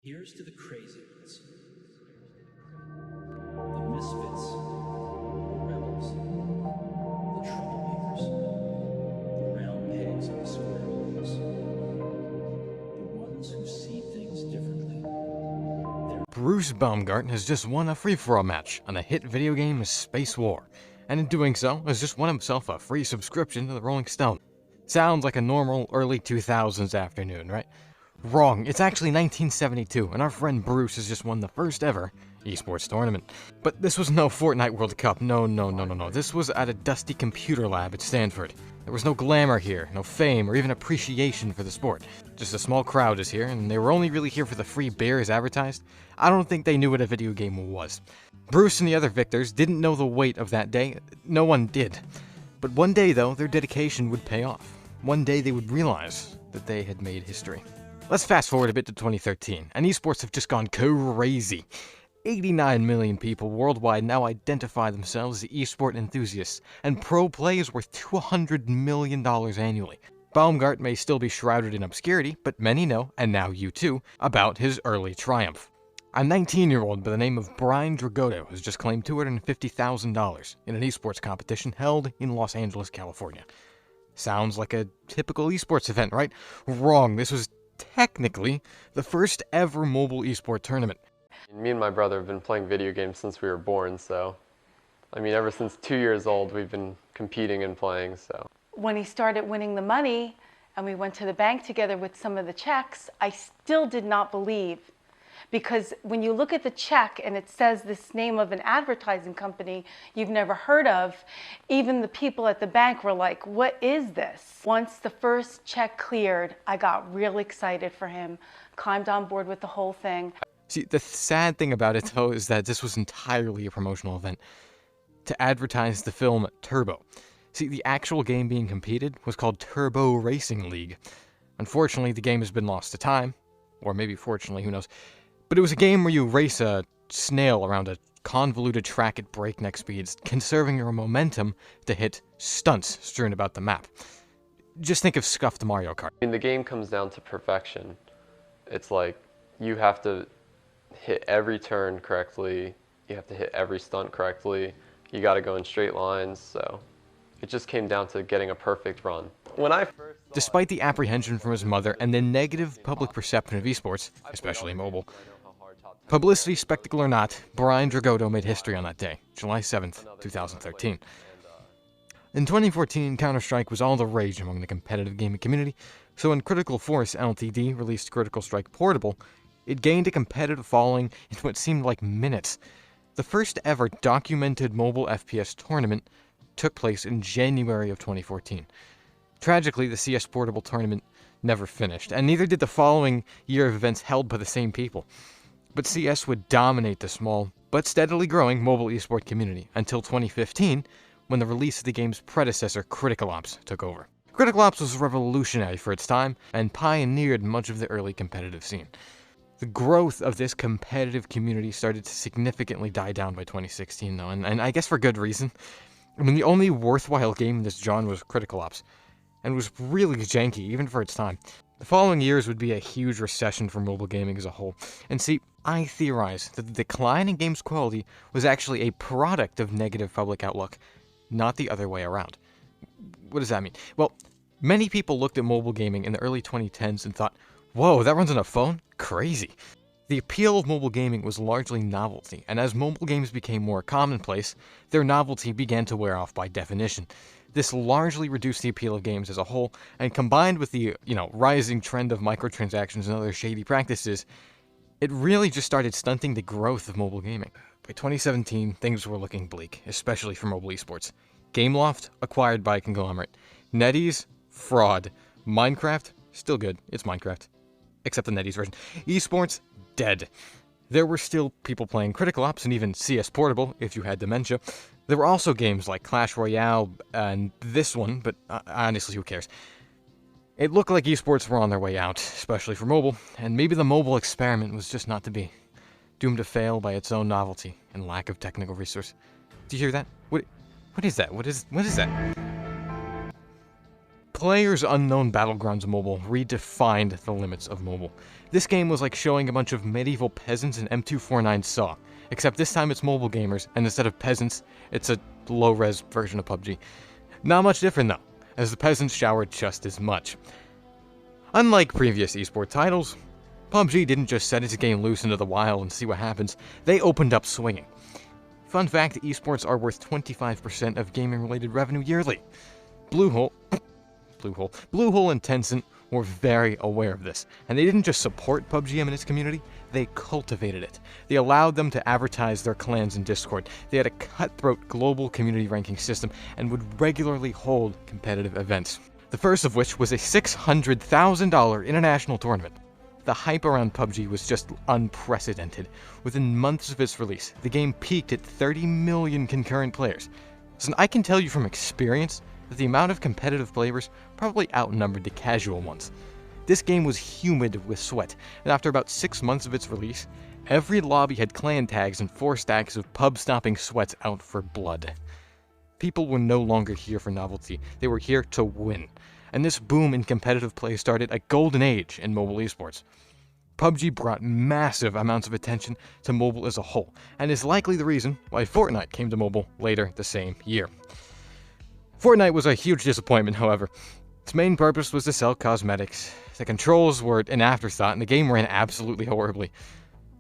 Here's to the crazy ones, the misfits, the rebels, the troublemakers, the round pegs in the square holes, the ones who see things differently. Bruce Baumgart has just won a free-for-all match on the hit video game Space War, and in doing so has just won himself a free subscription to the Rolling Stone. Sounds like a normal early 2000s afternoon, right? Wrong, it's actually 1972, and our friend Bruce has just won the first ever esports tournament. But this was no Fortnite World Cup, no. This was at a dusty computer lab at Stanford. There was no glamour here, no fame, or even appreciation for the sport. Just a small crowd is here, and they were only really here for the free beer as advertised. I don't think they knew what a video game was. Bruce and the other victors didn't know the weight of that day. No one did. But one day, though, their dedication would pay off. One day they would realize that they had made history. Let's fast forward a bit to 2013, and esports have just gone crazy. 89 million people worldwide now identify themselves as esport enthusiasts, and pro play is worth $200 million annually. Baumgart may still be shrouded in obscurity, but many know, and now you too, about his early triumph. A 19-year-old by the name of Brian Dragotto has just claimed $250,000 in an esports competition held in Los Angeles, California. Sounds like a typical esports event, right? Wrong, this was technically the first ever mobile esport tournament. Me and my brother have been playing video games since we were born, so ever since 2 years old we've been competing and playing, so. When he started winning the money and we went to the bank together with some of the checks, I still did not believe. Because when you look at the check and it says this name of an advertising company you've never heard of, even the people at the bank were like, what is this? Once the first check cleared, I got real excited for him, climbed on board with the whole thing. See, the sad thing about it, though, is that this was entirely a promotional event to advertise the film Turbo. See, the actual game being competed was called Turbo Racing League. Unfortunately, the game has been lost to time, or maybe fortunately, who knows. But it was a game where you race a snail around a convoluted track at breakneck speeds, conserving your momentum to hit stunts strewn about the map. Just think of scuffed Mario Kart. The game comes down to perfection. It's like you have to hit every turn correctly, you have to hit every stunt correctly, you gotta go in straight lines, so it just came down to getting a perfect run. Despite the apprehension from his mother and the negative public perception of esports, especially mobile, publicity, spectacle or not, Brian Dragotto made history on that day, July 7th, 2013. In 2014, Counter-Strike was all the rage among the competitive gaming community, so when Critical Force Ltd. Released Critical Strike Portable, it gained a competitive following in what seemed like minutes. The first ever documented mobile FPS tournament took place in January of 2014. Tragically, the CS Portable tournament never finished, and neither did the following year of events held by the same people. But CS would dominate the small, but steadily growing mobile esport community until 2015, when the release of the game's predecessor, Critical Ops, took over. Critical Ops was revolutionary for its time, and pioneered much of the early competitive scene. The growth of this competitive community started to significantly die down by 2016, though, and I guess for good reason. The only worthwhile game in this genre was Critical Ops, and was really janky, even for its time. The following years would be a huge recession for mobile gaming as a whole, and see, I theorize that the decline in games quality was actually a product of negative public outlook, not the other way around. What does that mean? Well, many people looked at mobile gaming in the early 2010s and thought, whoa, that runs on a phone? Crazy. The appeal of mobile gaming was largely novelty, and as mobile games became more commonplace, their novelty began to wear off by definition. This largely reduced the appeal of games as a whole, and combined with the, rising trend of microtransactions and other shady practices, it really just started stunting the growth of mobile gaming. By 2017, things were looking bleak, especially for mobile esports. Gameloft, acquired by a conglomerate. NetEase, fraud. Minecraft, still good, it's Minecraft. Except the NetEase version. Esports, dead. There were still people playing Critical Ops and even CS Portable, if you had dementia. There were also games like Clash Royale and this one, but honestly, who cares? It looked like esports were on their way out, especially for mobile, and maybe the mobile experiment was just not to be. Doomed to fail by its own novelty and lack of technical resource. Do you hear that? What is that? What is that? PlayerUnknown's Battlegrounds Mobile redefined the limits of mobile. This game was like showing a bunch of medieval peasants in M249 Saw, except this time it's mobile gamers, and instead of peasants, it's a low-res version of PUBG. Not much different though, as the peasants showered just as much. Unlike previous esports titles, PUBG didn't just set its game loose into the wild and see what happens, they opened up swinging. Fun fact, esports are worth 25% of gaming-related revenue yearly. Bluehole and Tencent were very aware of this, and they didn't just support PUBG and its community, they cultivated it. They allowed them to advertise their clans in Discord. They had a cutthroat global community ranking system and would regularly hold competitive events. The first of which was a $600,000 international tournament. The hype around PUBG was just unprecedented. Within months of its release, the game peaked at 30 million concurrent players. So I can tell you from experience that the amount of competitive players probably outnumbered the casual ones. This game was humid with sweat, and after about 6 months of its release, every lobby had clan tags and 4 stacks of pub-stopping sweats out for blood. People were no longer here for novelty, they were here to win. And this boom in competitive play started a golden age in mobile esports. PUBG brought massive amounts of attention to mobile as a whole, and is likely the reason why Fortnite came to mobile later the same year. Fortnite was a huge disappointment, however. Its main purpose was to sell cosmetics. The controls were an afterthought, and the game ran absolutely horribly.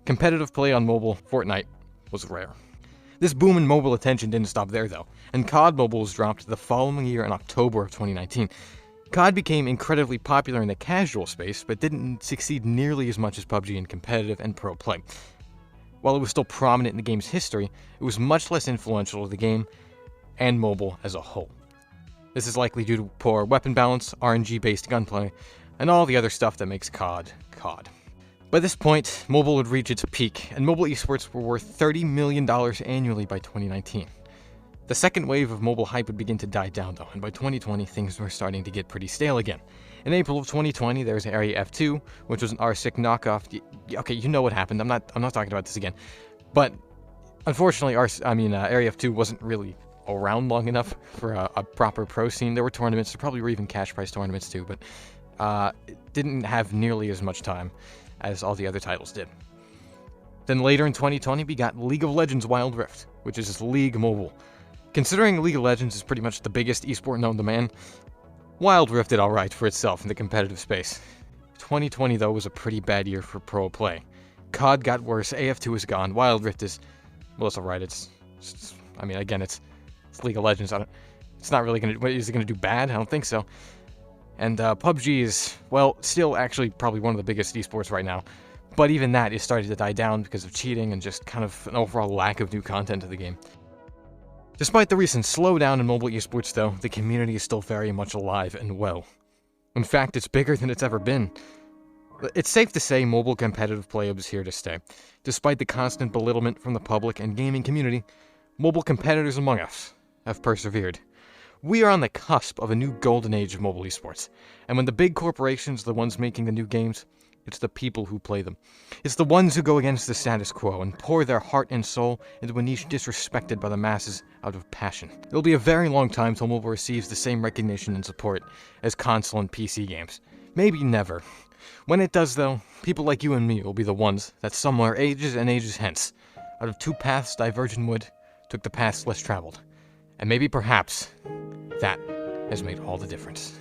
Competitive play on mobile, Fortnite, was rare. This boom in mobile attention didn't stop there, though, and COD Mobile was dropped the following year in October of 2019. COD became incredibly popular in the casual space, but didn't succeed nearly as much as PUBG in competitive and pro play. While it was still prominent in the game's history, it was much less influential to the game and mobile as a whole. This is likely due to poor weapon balance, RNG-based gunplay, and all the other stuff that makes COD, COD. By this point, mobile would reach its peak, and mobile esports were worth $30 million annually by 2019. The second wave of mobile hype would begin to die down though, and by 2020 things were starting to get pretty stale again. In April of 2020, there was Area F2, which was an R6 knockoff. Okay, you know what happened. I'm not talking about this again. But unfortunately, Area F2 wasn't really around long enough for a proper pro scene. There were tournaments, there probably were even cash prize tournaments too, but it didn't have nearly as much time as all the other titles did. Then later in 2020, we got League of Legends Wild Rift, which is League Mobile. Considering League of Legends is pretty much the biggest esport known to man, Wild Rift did alright for itself in the competitive space. 2020 though was a pretty bad year for pro play. COD got worse, AF2 is gone, Wild Rift is, well, it's alright, it's League of Legends. It's not really gonna, is it gonna do bad? I don't think so. And PUBG is, well, still actually probably one of the biggest esports right now. But even that is starting to die down because of cheating and just kind of an overall lack of new content to the game. Despite the recent slowdown in mobile esports though, the community is still very much alive and well. In fact, it's bigger than it's ever been. It's safe to say mobile competitive play is here to stay. Despite the constant belittlement from the public and gaming community, mobile competitors among us have persevered. We are on the cusp of a new golden age of mobile esports, and when the big corporations are the ones making the new games, it's the people who play them. It's the ones who go against the status quo and pour their heart and soul into a niche disrespected by the masses out of passion. It'll be a very long time till mobile receives the same recognition and support as console and PC games. Maybe never. When it does though, people like you and me will be the ones that somewhere ages and ages hence, out of 2 paths diverging wood, took the paths less traveled. And maybe perhaps, that has made all the difference.